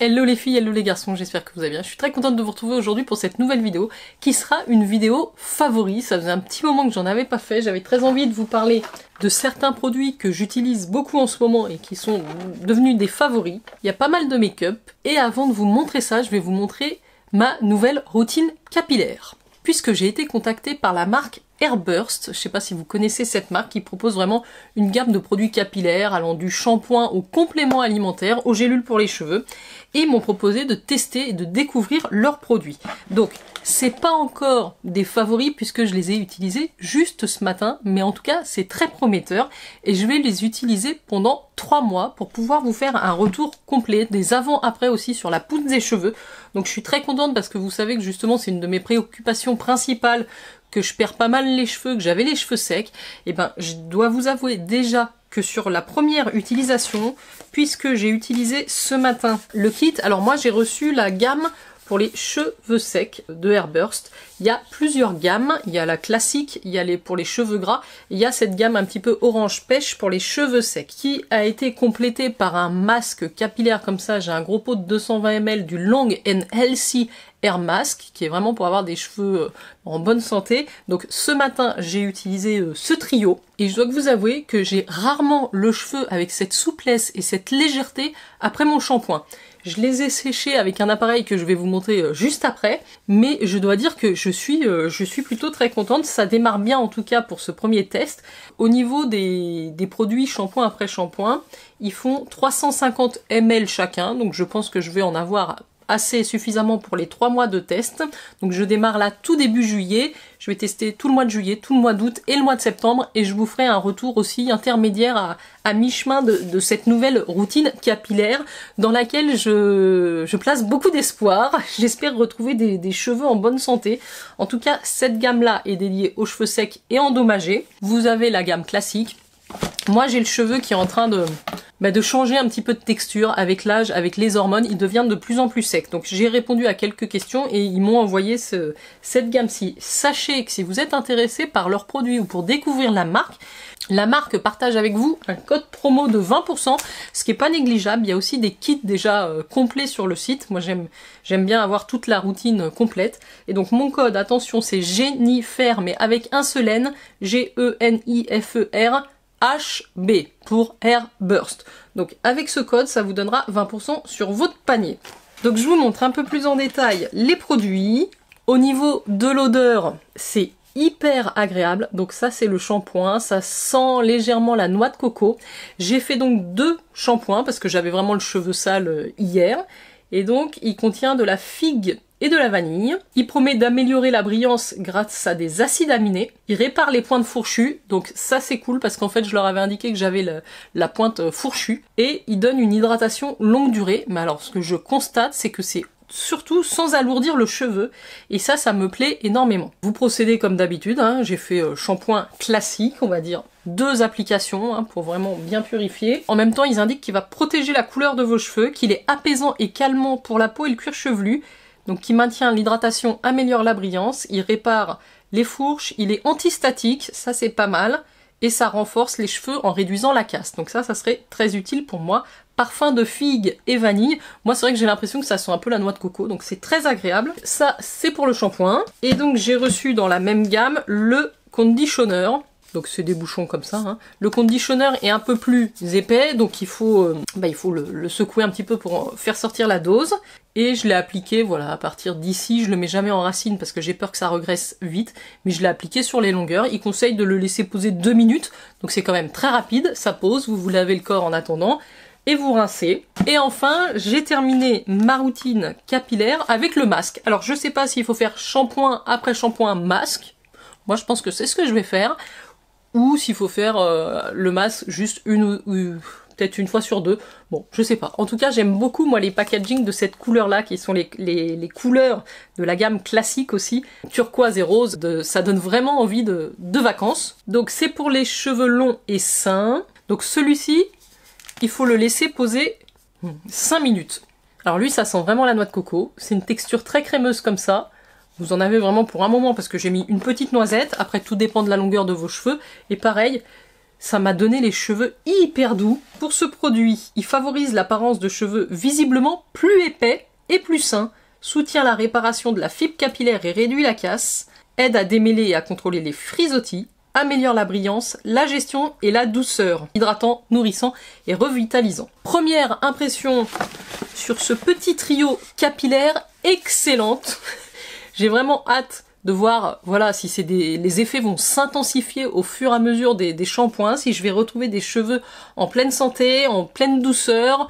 Hello les filles, hello les garçons, j'espère que vous allez bien. Je suis très contente de vous retrouver aujourd'hui pour cette nouvelle vidéo qui sera une vidéo favori. Ça faisait un petit moment que j'en avais pas fait, j'avais très envie de vous parler de certains produits que j'utilise beaucoup en ce moment et qui sont devenus des favoris. Il y a pas mal de make-up et avant de vous montrer ça, je vais vous montrer ma nouvelle routine capillaire. Puisque j'ai été contactée par la marque Airburst, je sais pas si vous connaissez cette marque qui propose vraiment une gamme de produits capillaires allant du shampoing au complément alimentaire, aux gélules pour les cheveux, et ils m'ont proposé de tester et de découvrir leurs produits. Donc c'est pas encore des favoris puisque je les ai utilisés juste ce matin, mais en tout cas c'est très prometteur et je vais les utiliser pendant 3 mois pour pouvoir vous faire un retour complet, des avant-après aussi sur la poudre des cheveux. Donc je suis très contente parce que vous savez que justement c'est une de mes préoccupations principales, que je perds pas mal les cheveux, que j'avais les cheveux secs. Et ben je dois vous avouer déjà que sur la première utilisation, puisque j'ai utilisé ce matin le kit, alors moi j'ai reçu la gamme pour les cheveux secs de Airburst. Il y a plusieurs gammes, il y a la classique, il y a pour les cheveux gras, il y a cette gamme un petit peu orange pêche pour les cheveux secs, qui a été complétée par un masque capillaire comme ça. J'ai un gros pot de 220 ml du Long and Healthy Air Mask, qui est vraiment pour avoir des cheveux en bonne santé. Donc ce matin j'ai utilisé ce trio, et je dois vous avouer que j'ai rarement le cheveu avec cette souplesse et cette légèreté après mon shampoing. Je les ai séchés avec un appareil que je vais vous montrer juste après, mais je dois dire que je suis plutôt très contente. Ça démarre bien en tout cas pour ce premier test. Au niveau des produits shampoing après shampoing, ils font 350 ml chacun, donc je pense que je vais en avoir assez suffisamment pour les 3 mois de test. Donc je démarre là tout début juillet, je vais tester tout le mois de juillet, tout le mois d'août et le mois de septembre, et je vous ferai un retour aussi intermédiaire à mi-chemin de cette nouvelle routine capillaire dans laquelle je place beaucoup d'espoir. J'espère retrouver des cheveux en bonne santé. En tout cas, cette gamme-là est dédiée aux cheveux secs et endommagés. Vous avez la gamme classique. Moi j'ai le cheveu qui est en train de changer un petit peu de texture avec l'âge, avec les hormones, il devient de plus en plus sec. Donc j'ai répondu à quelques questions et ils m'ont envoyé cette gamme-ci. Sachez que si vous êtes intéressé par leurs produits ou pour découvrir la marque partage avec vous un code promo de 20%, ce qui est pas négligeable. Il y a aussi des kits déjà complets sur le site. Moi j'aime bien avoir toute la routine complète. Et donc mon code, attention, c'est Jennifer, mais avec un seul N, G-E-N-I-F-E-R, HB pour Airburst. Donc avec ce code, ça vous donnera 20% sur votre panier. Donc je vous montre un peu plus en détail les produits. Au niveau de l'odeur, c'est hyper agréable. Donc ça c'est le shampoing, ça sent légèrement la noix de coco. J'ai fait donc 2 shampoings parce que j'avais vraiment le cheveu sale hier. Et donc il contient de la figue et de la vanille. Il promet d'améliorer la brillance grâce à des acides aminés. Il répare les pointes fourchues, donc ça c'est cool parce qu'en fait je leur avais indiqué que j'avais la pointe fourchue. Et il donne une hydratation longue durée, mais alors ce que je constate c'est que c'est surtout sans alourdir le cheveu, et ça me plaît énormément. Vous procédez comme d'habitude, hein. J'ai fait shampoing classique, on va dire 2 applications hein, pour vraiment bien purifier. En même temps ils indiquent qu'il va protéger la couleur de vos cheveux, qu'il est apaisant et calmant pour la peau et le cuir chevelu, donc qui maintient l'hydratation, améliore la brillance, il répare les fourches, il est antistatique, ça c'est pas mal, et ça renforce les cheveux en réduisant la casse. Donc ça serait très utile pour moi. Parfum de figue et vanille. Moi c'est vrai que j'ai l'impression que ça sent un peu la noix de coco, donc c'est très agréable. Ça c'est pour le shampoing. Et donc j'ai reçu dans la même gamme le conditioner. Donc c'est des bouchons comme ça. Hein. Le conditioner est un peu plus épais, donc il faut le secouer un petit peu pour faire sortir la dose. Et je l'ai appliqué, voilà, à partir d'ici. Je le mets jamais en racine parce que j'ai peur que ça regresse vite. Mais je l'ai appliqué sur les longueurs. Il conseille de le laisser poser 2 minutes. Donc c'est quand même très rapide. Ça pose, vous vous lavez le corps en attendant. Et vous rincez. Et enfin, j'ai terminé ma routine capillaire avec le masque. Alors je sais pas s'il faut faire shampoing après shampoing masque. Moi je pense que c'est ce que je vais faire. Ou s'il faut faire le masque juste peut-être une fois sur 2. Bon, je sais pas. En tout cas, j'aime beaucoup, moi, les packaging de cette couleur-là, qui sont les couleurs de la gamme classique aussi. Turquoise et rose, ça donne vraiment envie de vacances. Donc, c'est pour les cheveux longs et sains. Donc, celui-ci, il faut le laisser poser 5 minutes. Alors lui, ça sent vraiment la noix de coco. C'est une texture très crémeuse comme ça. Vous en avez vraiment pour un moment parce que j'ai mis une petite noisette. Après, tout dépend de la longueur de vos cheveux. Et pareil, ça m'a donné les cheveux hyper doux. Pour ce produit, il favorise l'apparence de cheveux visiblement plus épais et plus sains, soutient la réparation de la fibre capillaire et réduit la casse, aide à démêler et à contrôler les frisottis, améliore la brillance, la gestion et la douceur, hydratant, nourrissant et revitalisant. Première impression sur ce petit trio capillaire, excellente. J'ai vraiment hâte de voir, voilà, si les effets vont s'intensifier au fur et à mesure des shampoings, si je vais retrouver des cheveux en pleine santé, en pleine douceur,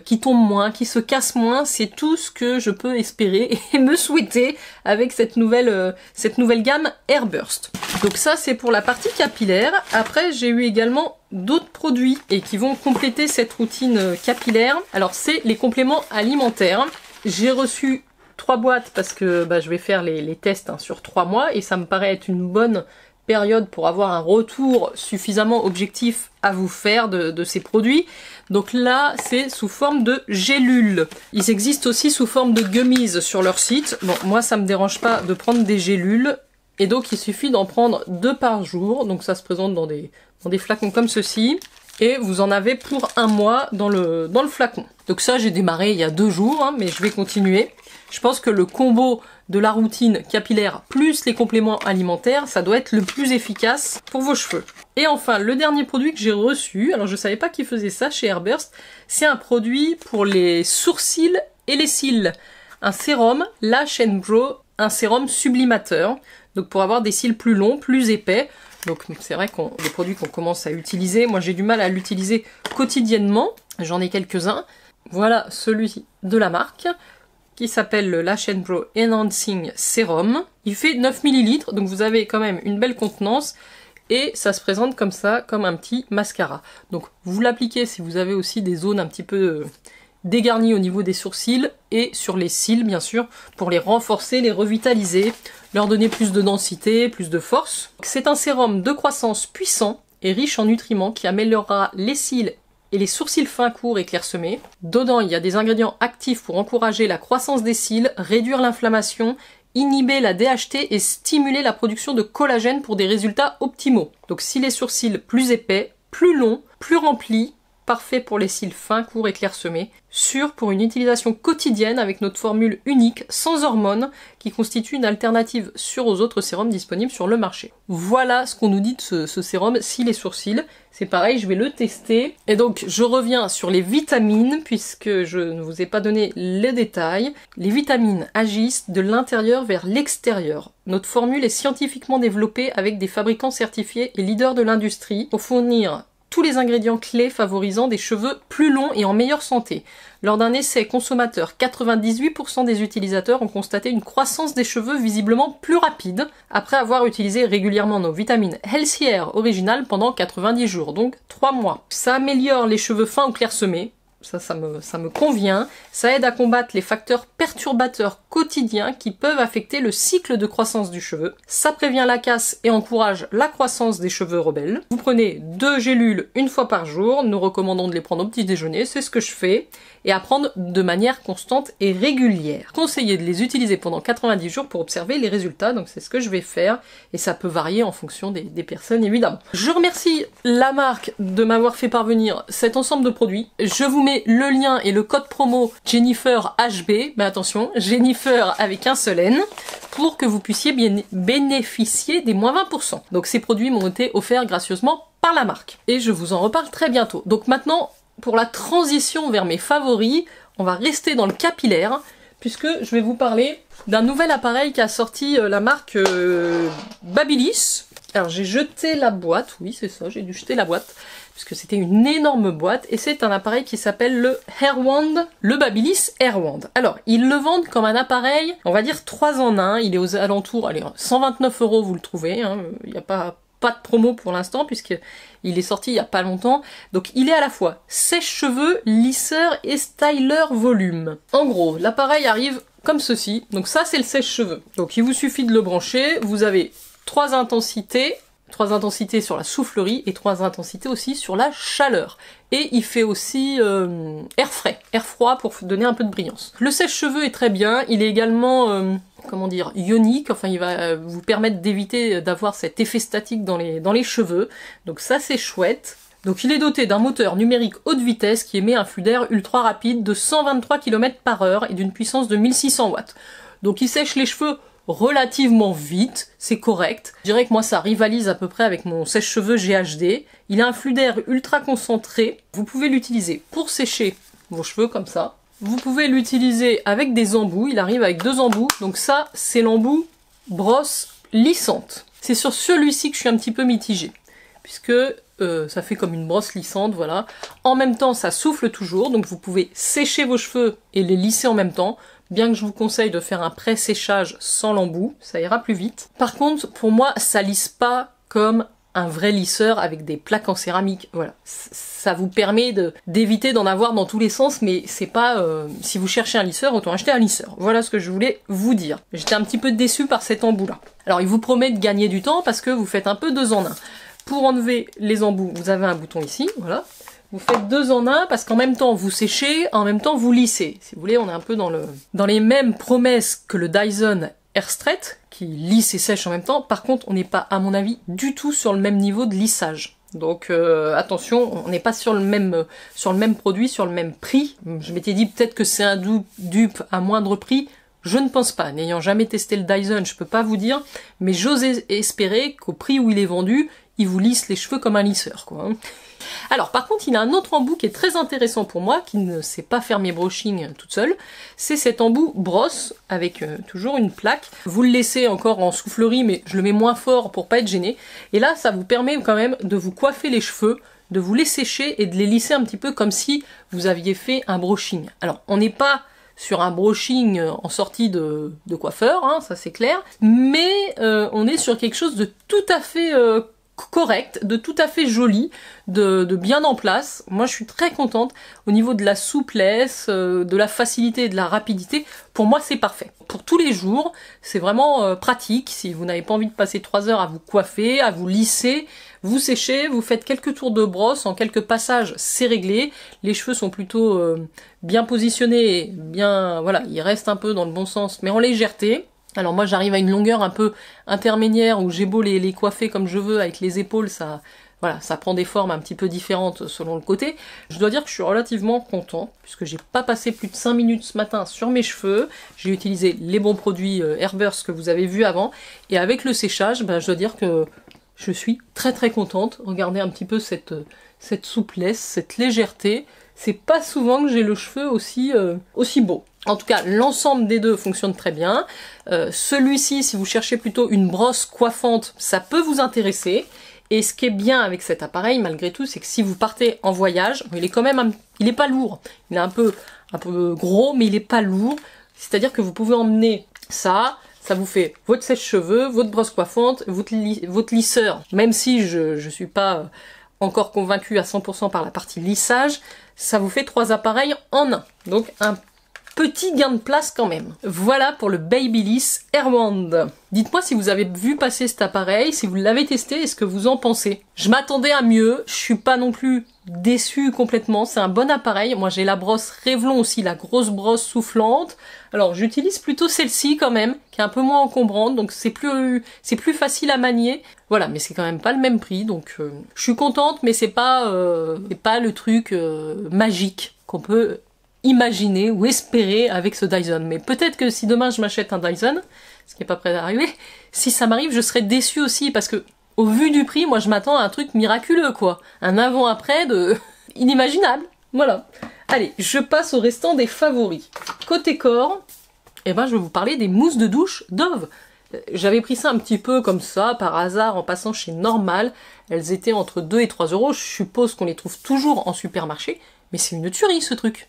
qui tombent moins, qui se cassent moins, c'est tout ce que je peux espérer et me souhaiter avec cette nouvelle gamme Airburst. Donc ça, c'est pour la partie capillaire. Après, j'ai eu également d'autres produits et qui vont compléter cette routine capillaire. Alors, c'est les compléments alimentaires. J'ai reçu 3 boîtes parce que je vais faire les tests sur 3 mois et ça me paraît être une bonne période pour avoir un retour suffisamment objectif à vous faire de ces produits. Donc là, c'est sous forme de gélules. Ils existent aussi sous forme de gummies sur leur site. Bon, moi, ça me dérange pas de prendre des gélules et donc il suffit d'en prendre 2 par jour. Donc ça se présente dans des flacons comme ceci. Et vous en avez pour 1 mois dans le flacon. Donc ça, j'ai démarré il y a 2 jours, hein, mais je vais continuer. Je pense que le combo de la routine capillaire plus les compléments alimentaires, ça doit être le plus efficace pour vos cheveux. Et enfin, le dernier produit que j'ai reçu, alors je savais pas qu'ils faisaient ça chez Airburst, c'est un produit pour les sourcils et les cils. Un sérum Lash & Brow, un sérum sublimateur, donc pour avoir des cils plus longs, plus épais. Donc c'est vrai que les produits qu'on commence à utiliser, moi j'ai du mal à l'utiliser quotidiennement, j'en ai quelques-uns. Voilà celui de la marque, qui s'appelle le Lash & Brow Enhancing Serum. Il fait 9 ml, donc vous avez quand même une belle contenance, et ça se présente comme ça, comme un petit mascara. Donc vous l'appliquez si vous avez aussi des zones un petit peu dégarnies au niveau des sourcils, et sur les cils bien sûr, pour les renforcer, les revitaliser, leur donner plus de densité, plus de force. C'est un sérum de croissance puissant et riche en nutriments qui améliorera les cils et les sourcils fins, courts et clairsemés. Dedans, il y a des ingrédients actifs pour encourager la croissance des cils, réduire l'inflammation, inhiber la DHT et stimuler la production de collagène pour des résultats optimaux. Donc si les sourcils plus épais, plus longs, plus remplis, parfait pour les cils fins, courts et clairsemés, sûr pour une utilisation quotidienne avec notre formule unique, sans hormones, qui constitue une alternative sûre aux autres sérums disponibles sur le marché. Voilà ce qu'on nous dit de ce sérum cils et sourcils. C'est pareil, je vais le tester. Et donc, je reviens sur les vitamines, puisque je ne vous ai pas donné les détails. Les vitamines agissent de l'intérieur vers l'extérieur. Notre formule est scientifiquement développée avec des fabricants certifiés et leaders de l'industrie pour fournir tous les ingrédients clés favorisant des cheveux plus longs et en meilleure santé. Lors d'un essai consommateur, 98% des utilisateurs ont constaté une croissance des cheveux visiblement plus rapide après avoir utilisé régulièrement nos vitamines Healthy Hair originales pendant 90 jours, donc 3 mois. Ça améliore les cheveux fins ou clairsemés. Ça me convient. Ça aide à combattre les facteurs perturbateurs quotidiens qui peuvent affecter le cycle de croissance du cheveu. Ça prévient la casse et encourage la croissance des cheveux rebelles. Vous prenez 2 gélules 1 fois par jour. Nous recommandons de les prendre au petit déjeuner. C'est ce que je fais. Et à prendre de manière constante et régulière. Conseillez de les utiliser pendant 90 jours pour observer les résultats. Donc c'est ce que je vais faire. Et ça peut varier en fonction des personnes évidemment. Je remercie la marque de m'avoir fait parvenir cet ensemble de produits. Je vous mets le lien et le code promo Jennifer HB, mais attention, Jennifer avec un seul N, pour que vous puissiez bien bénéficier des moins 20%. Donc ces produits m'ont été offerts gracieusement par la marque. Et je vous en reparle très bientôt. Donc maintenant, pour la transition vers mes favoris, on va rester dans le capillaire, puisque je vais vous parler d'un nouvel appareil qu'a sorti la marque Babyliss. Alors j'ai jeté la boîte, oui c'est ça, j'ai dû jeter la boîte, puisque c'était une énorme boîte, et c'est un appareil qui s'appelle le Airwand, le Babyliss Airwand. Alors, ils le vendent comme un appareil, on va dire 3 en 1, il est aux alentours, allez, 129 € vous le trouvez, hein, il n'y a pas de promo pour l'instant, puisqu'il est sorti il n'y a pas longtemps, donc il est à la fois sèche-cheveux, lisseur et styler volume. En gros, l'appareil arrive comme ceci, donc ça c'est le sèche-cheveux. Donc il vous suffit de le brancher, vous avez 3 intensités, 3 intensités sur la soufflerie et 3 intensités aussi sur la chaleur. Et il fait aussi air froid pour donner un peu de brillance. Le sèche-cheveux est très bien, il est également, comment dire, ionique, enfin il va vous permettre d'éviter d'avoir cet effet statique dans les cheveux. Donc ça c'est chouette. Donc il est doté d'un moteur numérique haute vitesse qui émet un flux d'air ultra rapide de 123 km/h et d'une puissance de 1600 watts. Donc il sèche les cheveux relativement vite, c'est correct. Je dirais que moi ça rivalise à peu près avec mon sèche-cheveux GHD. Il a un flux d'air ultra concentré. Vous pouvez l'utiliser pour sécher vos cheveux comme ça. Vous pouvez l'utiliser avec des embouts. Il arrive avec 2 embouts. Donc ça, c'est l'embout brosse lissante. C'est sur celui-ci que je suis un petit peu mitigée. Puisque ça fait comme une brosse lissante, voilà. En même temps, ça souffle toujours. Donc vous pouvez sécher vos cheveux et les lisser en même temps. Bien que je vous conseille de faire un pré-séchage sans l'embout, ça ira plus vite. Par contre, pour moi, ça lisse pas comme un vrai lisseur avec des plaques en céramique. Voilà, ça vous permet d'éviter d'en avoir dans tous les sens, mais c'est pas... si vous cherchez un lisseur, autant acheter un lisseur. Voilà ce que je voulais vous dire. J'étais un petit peu déçue par cet embout-là. Alors, il vous promet de gagner du temps parce que vous faites un peu 2 en 1. Pour enlever les embouts, vous avez un bouton ici, voilà. Vous faites 2 en 1 parce qu'en même temps vous séchez, en même temps vous lissez. Si vous voulez, on est un peu dans les mêmes promesses que le Dyson Airstretch, qui lisse et sèche en même temps. Par contre, on n'est pas, à mon avis, du tout sur le même niveau de lissage. Donc attention, on n'est pas sur le même produit, sur le même prix. Je m'étais dit peut-être que c'est un dupe à moindre prix. Je ne pense pas. N'ayant jamais testé le Dyson, je peux pas vous dire, mais j'ose espérer qu'au prix où il est vendu, il vous lisse les cheveux comme un lisseur, quoi. Alors par contre il a un autre embout qui est très intéressant pour moi, qui ne sait pas faire mes brushing toute seule, c'est cet embout brosse avec toujours une plaque. Vous le laissez encore en soufflerie mais je le mets moins fort pour pas être gêné. Et là ça vous permet quand même de vous coiffer les cheveux, de vous les sécher et de les lisser un petit peu comme si vous aviez fait un brushing. Alors on n'est pas sur un brushing en sortie de coiffeur, hein, ça c'est clair, mais on est sur quelque chose de tout à fait... correct, de tout à fait joli, de bien en place. Moi je suis très contente au niveau de la souplesse, de la facilité et de la rapidité. Pour moi c'est parfait. Pour tous les jours, c'est vraiment pratique. Si vous n'avez pas envie de passer 3 heures à vous coiffer, à vous lisser, vous séchez, vous faites quelques tours de brosse, en quelques passages c'est réglé. Les cheveux sont plutôt bien positionnés, bien, voilà, ils restent un peu dans le bon sens mais en légèreté. Alors moi j'arrive à une longueur un peu intermédiaire où j'ai beau les coiffer comme je veux avec les épaules, ça, voilà, ça prend des formes un petit peu différentes selon le côté. Je dois dire que je suis relativement content puisque j'ai pas passé plus de 5 minutes ce matin sur mes cheveux. J'ai utilisé les bons produits Airburst que vous avez vus avant et avec le séchage, ben, je dois dire que je suis très très contente. Regardez un petit peu cette souplesse, cette légèreté. C'est pas souvent que j'ai le cheveu aussi beau. En tout cas, l'ensemble des deux fonctionne très bien. Celui-ci, si vous cherchez plutôt une brosse coiffante, ça peut vous intéresser. Et ce qui est bien avec cet appareil, malgré tout, c'est que si vous partez en voyage, il est quand même, il est pas lourd. Il est un peu gros, mais il est pas lourd. C'est-à-dire que vous pouvez emmener ça vous fait votre sèche-cheveux, votre brosse coiffante, votre lisseur. Même si je suis pas encore convaincue à 100% par la partie lissage, ça vous fait 3 appareils en un. Donc un petit gain de place quand même. Voilà pour le Babyliss Airwand. Dites-moi si vous avez vu passer cet appareil, si vous l'avez testé et ce que vous en pensez. Je m'attendais à mieux, je suis pas non plus déçue complètement, c'est un bon appareil. Moi j'ai la brosse Revlon aussi, la grosse brosse soufflante. Alors j'utilise plutôt celle-ci quand même, qui est un peu moins encombrante, donc c'est plus facile à manier. Voilà, mais c'est quand même pas le même prix, donc je suis contente, mais c'est pas le truc magique qu'on peut imaginer ou espérer avec ce Dyson. Mais peut-être que si demain je m'achète un Dyson, ce qui n'est pas prêt d'arriver, si ça m'arrive, je serai déçue aussi, parce que au vu du prix, moi je m'attends à un truc miraculeux, quoi. Un avant-après de inimaginable. Voilà. Allez, je passe au restant des favoris. Côté corps, eh ben, je vais vous parler des mousses de douche Dove. J'avais pris ça un petit peu comme ça, par hasard, en passant chez Normal. Elles étaient entre 2 et 3 euros. Je suppose qu'on les trouve toujours en supermarché. Mais c'est une tuerie, ce truc.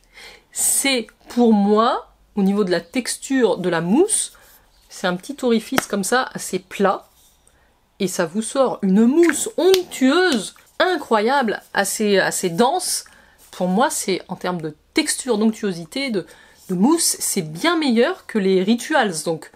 C'est, pour moi, au niveau de la texture de la mousse, c'est un petit orifice comme ça, assez plat. Et ça vous sort une mousse onctueuse, incroyable, assez dense. Pour moi, c'est, en termes de texture, d'onctuosité, de mousse, c'est bien meilleur que les Rituals. Donc,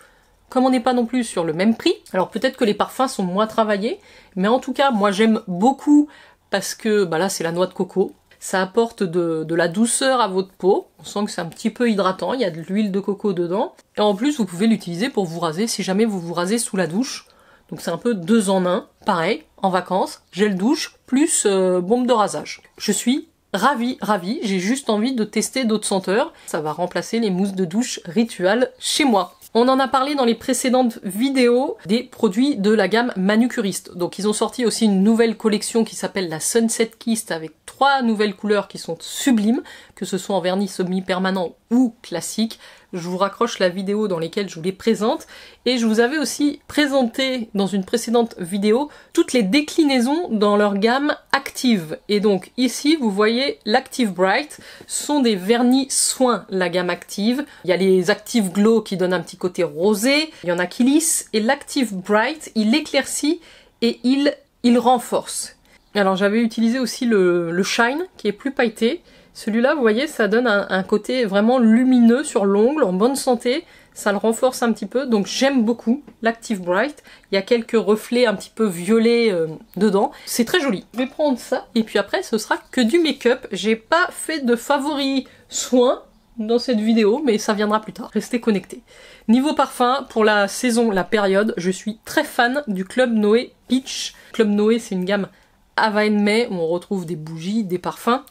comme on n'est pas non plus sur le même prix, alors peut-être que les parfums sont moins travaillés, mais en tout cas, moi j'aime beaucoup parce que bah là c'est la noix de coco. Ça apporte de la douceur à votre peau. On sent que c'est un petit peu hydratant, il y a de l'huile de coco dedans. Et en plus, vous pouvez l'utiliser pour vous raser si jamais vous vous rasez sous la douche. Donc c'est un peu 2 en 1. Pareil, en vacances, gel douche plus bombe de rasage. Je suis ravie. J'ai juste envie de tester d'autres senteurs. Ça va remplacer les mousses de douche Ritual chez moi. On en a parlé dans les précédentes vidéos des produits de la gamme Manucuriste. Donc ils ont sorti aussi une nouvelle collection qui s'appelle la Sunset Kist avec 3 nouvelles couleurs qui sont sublimes, que ce soit en vernis semi-permanent ou classique. Je vous raccroche la vidéo dans laquelle je vous les présente. Et je vous avais aussi présenté dans une précédente vidéo toutes les déclinaisons dans leur gamme Active. Et donc ici vous voyez l'Active Bright, sont des vernis soins, la gamme Active. Il y a les Active Glow qui donnent un petit côté rosé, il y en a qui lissent, et l'Active Bright il éclaircit et il renforce. Alors j'avais utilisé aussi le Shine qui est plus pailleté. Celui-là, vous voyez, ça donne un côté vraiment lumineux sur l'ongle, en bonne santé. Ça le renforce un petit peu, donc j'aime beaucoup l'Active Bright. Il y a quelques reflets un petit peu violets dedans. C'est très joli. Je vais prendre ça, et puis après, ce sera que du make-up. J'ai pas fait de favoris soins dans cette vidéo, mais ça viendra plus tard. Restez connectés. Niveau parfum, pour la saison, la période, je suis très fan du Club Noé Peach. Club Noé, c'est une gamme Ava May où on retrouve des bougies, des parfums.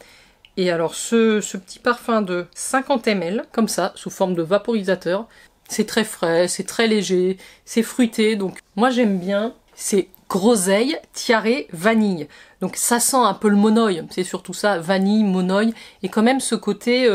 Et alors ce petit parfum de 50 ml, comme ça, sous forme de vaporisateur, c'est très frais, c'est très léger, c'est fruité, donc moi j'aime bien. C'est groseille, tiare, vanille. Donc ça sent un peu le monoï, c'est surtout ça, vanille, monoï, et quand même ce côté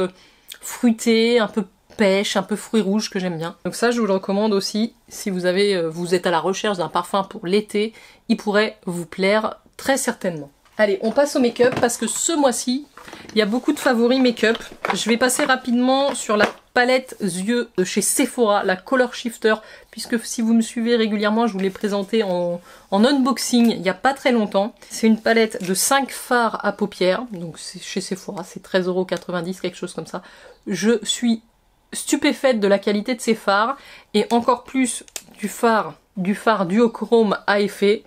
fruité, un peu pêche, un peu fruits rouges que j'aime bien. Donc ça je vous le recommande aussi, si vous êtes à la recherche d'un parfum pour l'été, il pourrait vous plaire très certainement. Allez, on passe au make-up parce que ce mois-ci, il y a beaucoup de favoris make-up. Je vais passer rapidement sur la palette yeux de chez Sephora, la Color Shifter, puisque si vous me suivez régulièrement, je vous l'ai présenté en unboxing il n'y a pas très longtemps. C'est une palette de 5 fards à paupières, donc c'est chez Sephora, c'est 13,90 €, quelque chose comme ça. Je suis stupéfaite de la qualité de ces fards, et encore plus du phare duochrome à effet.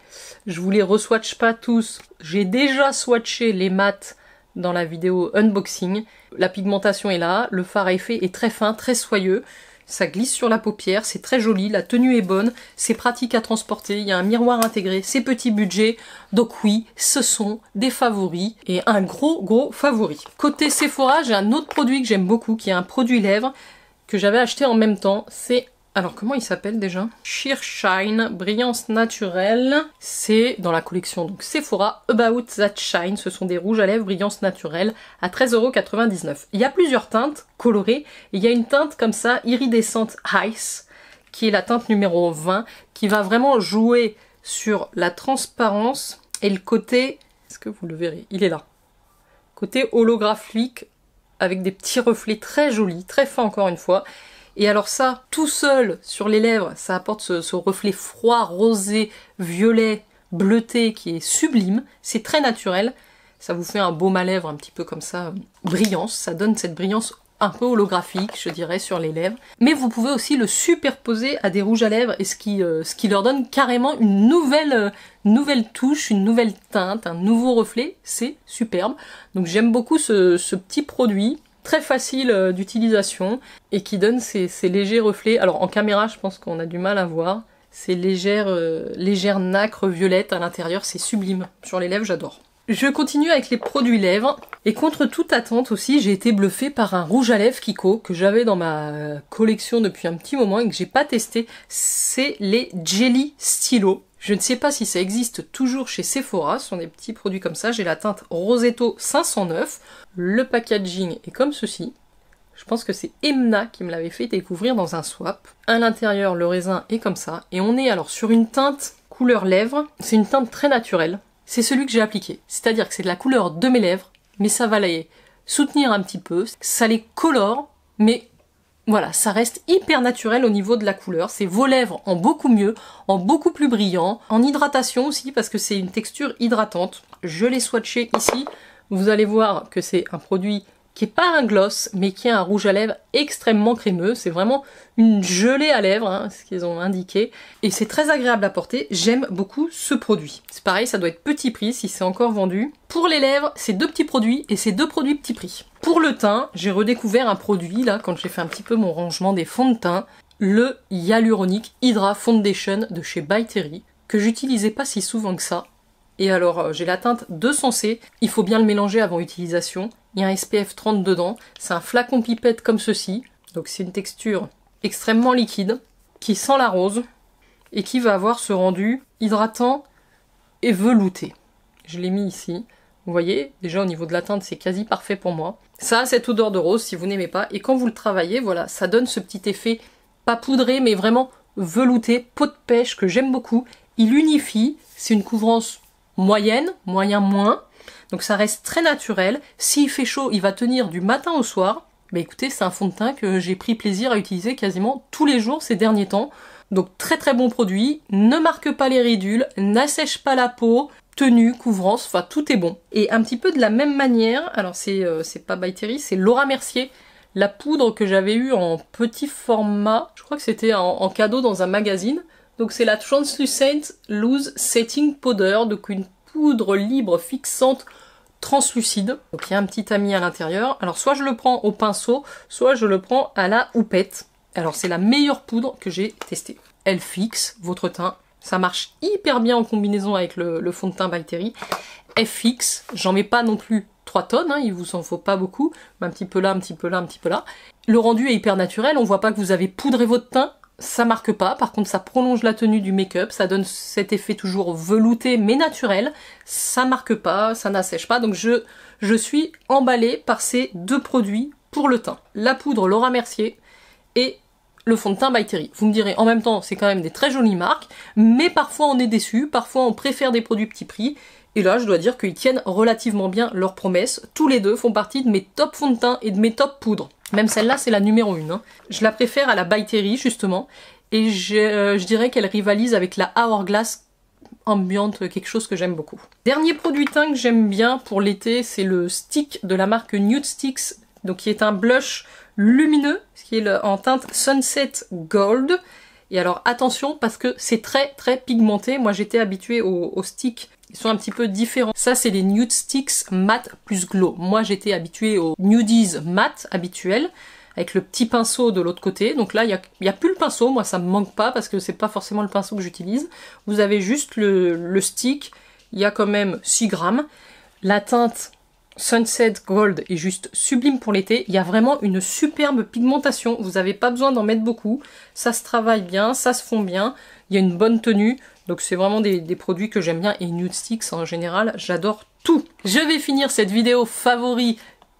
Je vous les re-swatch pas tous. J'ai déjà swatché les mats dans la vidéo unboxing. La pigmentation est là, le fard à effet est très fin, très soyeux. Ça glisse sur la paupière, c'est très joli, la tenue est bonne, c'est pratique à transporter, il y a un miroir intégré, c'est petit budget. Donc oui, ce sont des favoris et un gros favori. Côté Sephora, j'ai un autre produit que j'aime beaucoup, qui est un produit lèvres que j'avais acheté en même temps. C'est... alors comment il s'appelle déjà? Sheer Shine, brillance naturelle. C'est dans la collection donc Sephora About That Shine. Ce sont des rouges à lèvres brillance naturelle à 13,99 €. Il y a plusieurs teintes colorées. Et il y a une teinte comme ça, iridescente Ice, qui est la teinte numéro 20, qui va vraiment jouer sur la transparence et le côté... est-ce que vous le verrez? Il est là. Côté holographique avec des petits reflets très jolis, très fins encore une fois. Et alors ça, tout seul sur les lèvres, ça apporte ce reflet froid, rosé, violet, bleuté qui est sublime. C'est très naturel. Ça vous fait un baume à lèvres un petit peu comme ça, brillance. Ça donne cette brillance un peu holographique, je dirais, sur les lèvres. Mais vous pouvez aussi le superposer à des rouges à lèvres, et ce qui leur donne carrément une nouvelle touche, une nouvelle teinte, un nouveau reflet. C'est superbe. Donc j'aime beaucoup ce petit produit. Très facile d'utilisation et qui donne ces légers reflets. Alors en caméra, je pense qu'on a du mal à voir. Ces légères nacres violettes à l'intérieur, c'est sublime. Sur les lèvres, j'adore. Je continue avec les produits lèvres. Et contre toute attente aussi, j'ai été bluffée par un rouge à lèvres Kiko que j'avais dans ma collection depuis un petit moment et que j'ai pas testé. C'est les Jelly Stylo. Je ne sais pas si ça existe toujours chez Sephora, ce sont des petits produits comme ça. J'ai la teinte Rosetto 509. Le packaging est comme ceci. Je pense que c'est Emna qui me l'avait fait découvrir dans un swap. À l'intérieur, le raisin est comme ça. Et on est alors sur une teinte couleur lèvres. C'est une teinte très naturelle. C'est celui que j'ai appliqué. C'est-à-dire que c'est de la couleur de mes lèvres, mais ça va les soutenir un petit peu. Ça les colore, mais... voilà, ça reste hyper naturel au niveau de la couleur. C'est vos lèvres en beaucoup mieux, en beaucoup plus brillant, en hydratation aussi parce que c'est une texture hydratante. Je l'ai swatché ici. Vous allez voir que c'est un produit qui est pas un gloss, mais qui est un rouge à lèvres extrêmement crémeux. C'est vraiment une gelée à lèvres, hein, ce qu'ils ont indiqué. Et c'est très agréable à porter. J'aime beaucoup ce produit. C'est pareil, ça doit être petit prix si c'est encore vendu. Pour les lèvres, c'est 2 petits produits et c'est 2 produits petit prix. Pour le teint, j'ai redécouvert un produit, là, quand j'ai fait un petit peu mon rangement des fonds de teint. Le Hyaluronic Hydra Foundation de chez By Terry, que j'utilisais pas si souvent que ça. Et alors, j'ai la teinte 200C, il faut bien le mélanger avant utilisation. Il y a un SPF 30 dedans, c'est un flacon pipette comme ceci. Donc c'est une texture extrêmement liquide, qui sent la rose, et qui va avoir ce rendu hydratant et velouté. Je l'ai mis ici. Vous voyez, déjà au niveau de la teinte, c'est quasi parfait pour moi. Ça a cette odeur de rose si vous n'aimez pas, et quand vous le travaillez, voilà, ça donne ce petit effet pas poudré, mais vraiment velouté, peau de pêche, que j'aime beaucoup. Il unifie, c'est une couvrance moyenne, moyen-moins, donc ça reste très naturel. S'il fait chaud, il va tenir du matin au soir. Bah écoutez, c'est un fond de teint que j'ai pris plaisir à utiliser quasiment tous les jours ces derniers temps. Donc très très bon produit, ne marque pas les ridules, n'assèche pas la peau, tenue, couvrance, enfin tout est bon. Et un petit peu de la même manière, alors c'est pas By Terry, c'est Laura Mercier. La poudre que j'avais eue en petit format, je crois que c'était en cadeau dans un magazine. Donc c'est la Translucent Loose Setting Powder, donc une poudre libre fixante translucide. Donc il y a un petit tamis à l'intérieur. Alors soit je le prends au pinceau, soit je le prends à la houppette. Alors c'est la meilleure poudre que j'ai testée. Elle fixe votre teint. Ça marche hyper bien en combinaison avec le fond de teint By Terry. Elle fixe, j'en mets pas non plus 3 tonnes, hein, il vous en faut pas beaucoup, mais un petit peu là, un petit peu là, un petit peu là. Le rendu est hyper naturel, on voit pas que vous avez poudré votre teint, ça marque pas, par contre ça prolonge la tenue du make-up, ça donne cet effet toujours velouté mais naturel, ça marque pas, ça n'assèche pas, donc je suis emballée par ces 2 produits pour le teint. La poudre Laura Mercier et le fond de teint By Terry. Vous me direz, en même temps, c'est quand même des très jolies marques, mais parfois on est déçu, parfois on préfère des produits petit prix. Et là, je dois dire qu'ils tiennent relativement bien leurs promesses. Tous les 2 font partie de mes top fonds de teint et de mes top poudres. Même celle-là, c'est la numéro 1. Hein. Je la préfère à la By Terry, justement. Et je dirais qu'elle rivalise avec la Hourglass ambiante, quelque chose que j'aime beaucoup. Dernier produit teint que j'aime bien pour l'été, c'est le stick de la marque Nude Sticks. Donc qui est un blush lumineux, qui est en teinte Sunset Gold. Et alors attention, parce que c'est très très pigmenté. Moi j'étais habituée aux sticks. Ils sont un petit peu différents. Ça, c'est les Nude Sticks Matte plus Glow. Moi, j'étais habituée aux Nudies Matte habituels, avec le petit pinceau de l'autre côté. Donc là, il y a plus le pinceau. Moi, ça me manque pas, parce que c'est pas forcément le pinceau que j'utilise. Vous avez juste le stick. Il y a quand même 6 grammes. La teinte Sunset Gold est juste sublime pour l'été. Il y a vraiment une superbe pigmentation. Vous n'avez pas besoin d'en mettre beaucoup. Ça se travaille bien, ça se fond bien. Il y a une bonne tenue. Donc c'est vraiment des produits que j'aime bien. Et Nude Sticks en général, j'adore tout. Je vais finir cette vidéo favoris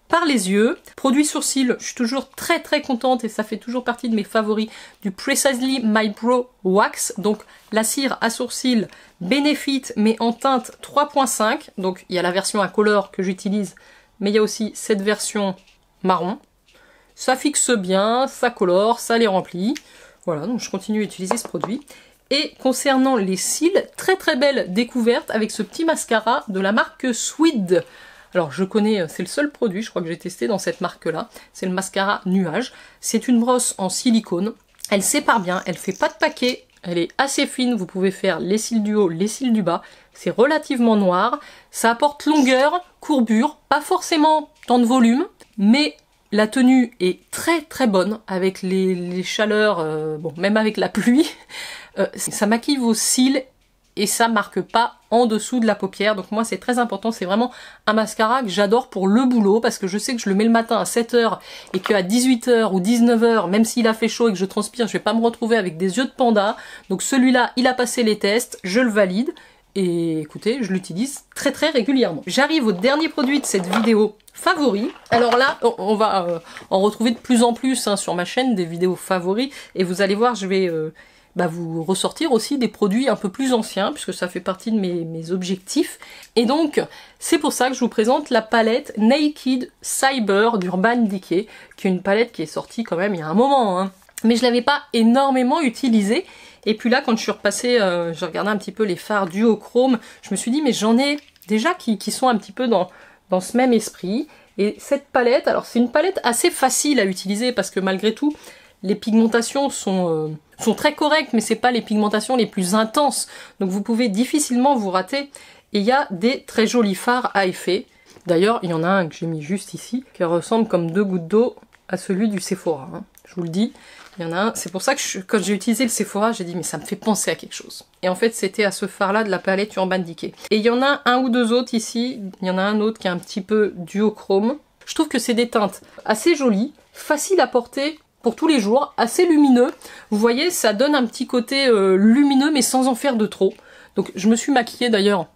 par les yeux. Produit sourcils, je suis toujours très très contente et ça fait toujours partie de mes favoris. Du Precisely My Brow Wax. Donc la cire à sourcils Benefit mais en teinte 3.5. Donc il y a la version incolore que j'utilise. Mais il y a aussi cette version marron. Ça fixe bien, ça colore, ça les remplit. Voilà, donc je continue à utiliser ce produit. Et concernant les cils, très très belle découverte avec ce petit mascara de la marque Swede. Alors je connais, c'est le seul produit, je crois que j'ai testé dans cette marque-là. C'est le mascara Nuage. C'est une brosse en silicone. Elle sépare bien, elle fait pas de paquet. Elle est assez fine, vous pouvez faire les cils du haut, les cils du bas. C'est relativement noir. Ça apporte longueur, courbure, pas forcément tant de volume, mais la tenue est très très bonne avec les chaleurs, bon même avec la pluie. Ça maquille vos cils et ça marque pas en dessous de la paupière. Donc moi c'est très important, c'est vraiment un mascara que j'adore pour le boulot parce que je sais que je le mets le matin à 7h et qu'à 18h ou 19h, même s'il a fait chaud et que je transpire, je vais pas me retrouver avec des yeux de panda. Donc celui-là, il a passé les tests, je le valide. Et écoutez, je l'utilise très très régulièrement. J'arrive au dernier produit de cette vidéo favoris. Alors là, on va en retrouver de plus en plus hein, sur ma chaîne, des vidéos favoris. Et vous allez voir, je vais vous ressortir aussi des produits un peu plus anciens, puisque ça fait partie de mes objectifs. Et donc, c'est pour ça que je vous présente la palette Naked Cyber d'Urban Decay, qui est une palette qui est sortie quand même il y a un moment. Hein. Mais je l'avais pas énormément utilisée. Et puis là, quand je suis repassée, je regardais un petit peu les fards duochrome, je me suis dit, mais j'en ai déjà qui sont un petit peu dans ce même esprit. Et cette palette, alors c'est une palette assez facile à utiliser parce que malgré tout, les pigmentations sont très correctes, mais c'est pas les pigmentations les plus intenses. Donc vous pouvez difficilement vous rater. Et il y a des très jolis fards à effet. D'ailleurs, il y en a un que j'ai mis juste ici, qui ressemble comme 2 gouttes d'eau à celui du Sephora. Hein. Je vous le dis, il y en a un. C'est pour ça que quand j'ai utilisé le Sephora, j'ai dit mais ça me fait penser à quelque chose. Et en fait, c'était à ce fard-là de la palette Urban Decay. Et il y en a un ou deux autres ici. Il y en a un autre qui est un petit peu duochrome. Je trouve que c'est des teintes assez jolies, faciles à porter pour tous les jours, assez lumineux. Vous voyez, ça donne un petit côté lumineux, mais sans en faire de trop. Donc je me suis maquillée d'ailleurs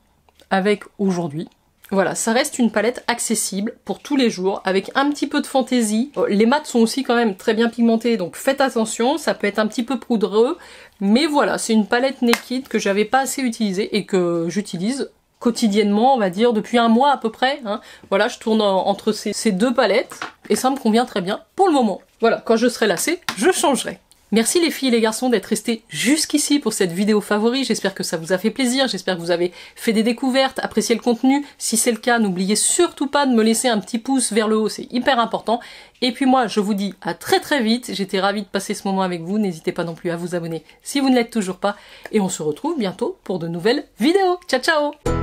avec aujourd'hui. Voilà, ça reste une palette accessible pour tous les jours, avec un petit peu de fantaisie. Les mats sont aussi quand même très bien pigmentés, donc faites attention, ça peut être un petit peu poudreux. Mais voilà, c'est une palette Naked que j'avais pas assez utilisée et que j'utilise quotidiennement, on va dire, depuis un mois à peu près. Hein. Voilà, je tourne entre ces deux palettes et ça me convient très bien pour le moment. Voilà, quand je serai lassée, je changerai. Merci les filles et les garçons d'être restés jusqu'ici pour cette vidéo favori, j'espère que ça vous a fait plaisir, j'espère que vous avez fait des découvertes, apprécié le contenu. Si c'est le cas, n'oubliez surtout pas de me laisser un petit pouce vers le haut, c'est hyper important. Et puis moi, je vous dis à très très vite, j'étais ravie de passer ce moment avec vous, n'hésitez pas non plus à vous abonner si vous ne l'êtes toujours pas, et on se retrouve bientôt pour de nouvelles vidéos. Ciao ciao!